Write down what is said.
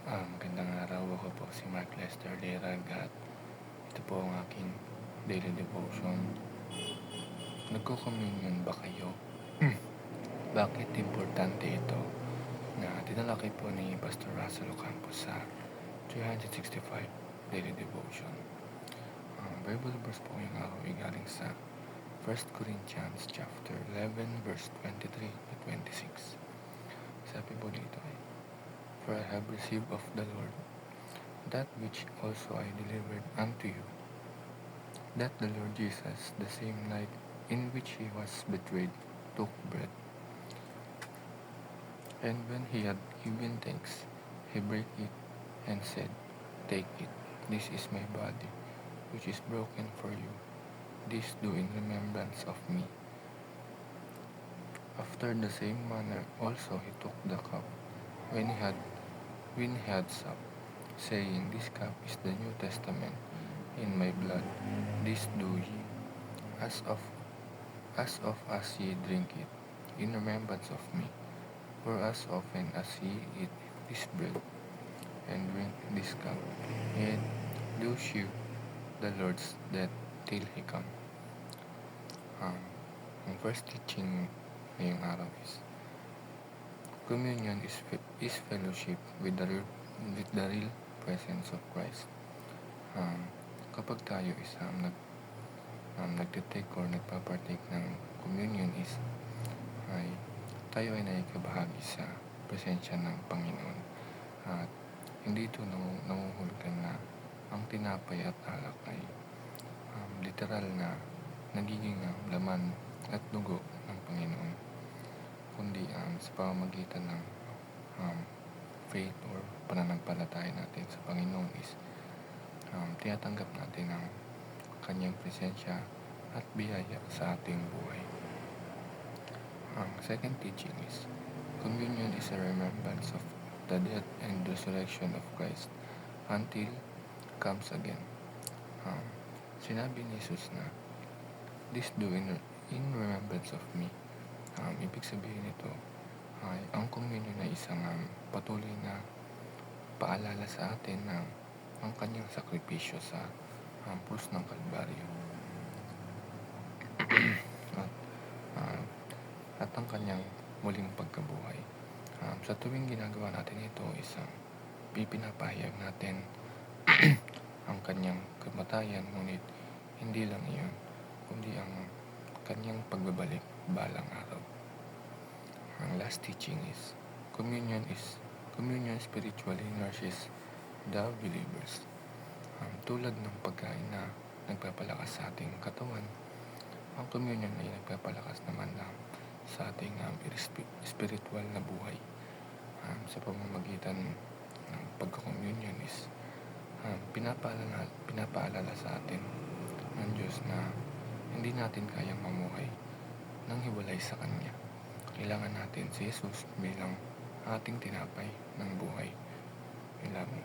Magandang araw. Ako po si Mark Lester Lerag at ito po ang aking daily devotion. Nagko-communion ba kayo? Bakit importante ito na dinalaki po ni Pastor Russell Ocampo sa 365 daily devotion? Ang Bible verse po yung araw ay galing sa 1 Corinthians chapter 11 verse 23 to 26. Sabi po dito ay, "For I have received of the Lord that which also I delivered unto you, that the Lord Jesus, the same night in which he was betrayed, took bread. And when he had given thanks, he brake it and said, Take it, this is my body, which is broken for you. This do in remembrance of me. After the same manner also he took the cup, when he had supped, saying, This cup is the New Testament in my blood. This do ye, as oft as ye drink it, in remembrance of me. For as often as ye eat this bread, and drink this cup, yet do shew the Lord's death till he come." Ang first teaching ngayong araw is, communion is fellowship with the real presence of Christ. Kapag tayo is nagtitake or nagpapartake ng communion is tayo ay nakikibahagi sa presensya ng Panginoon. At hindi ito nanguhulugan na ang tinapay at alak ay literal na nagiging laman at dugo ng Panginoon, kundi sa pamamagitan ng faith or pananampalataya natin sa Panginoon is tinatanggap natin ang kanyang presensya at biyaya sa ating buhay. Ang second teaching is, communion is a remembrance of the death and resurrection of Christ until comes again. Sinabi ni Jesus na, This do in remembrance of me. Ibig sabihin nito ay ang communion ay isang patuloy na paalala sa atin ng ang kanyang sakripisyo sa krus ng Kalbaryo. At ang kanyang muling pagkabuhay. Sa tuwing ginagawa natin ito, pinapahayag natin ang kanyang kamatayan, ngunit hindi lang iyon, kundi ang kanyang pagbabalik balang araw. Ang last teaching is, communion spiritually nourishes the believers. Tulad ng pagkain na nagpapalakas sa ating katawan, ang communion ay nagpapalakas naman sa ating spiritual na buhay. Sa pamamagitan ng pagka-communion is pinapaalala sa atin ng Diyos na hindi natin kayang mamuhay nang hiwalay sa Kanya. Kailangan natin si Jesus bilang ating tinapay ng buhay. Kailangan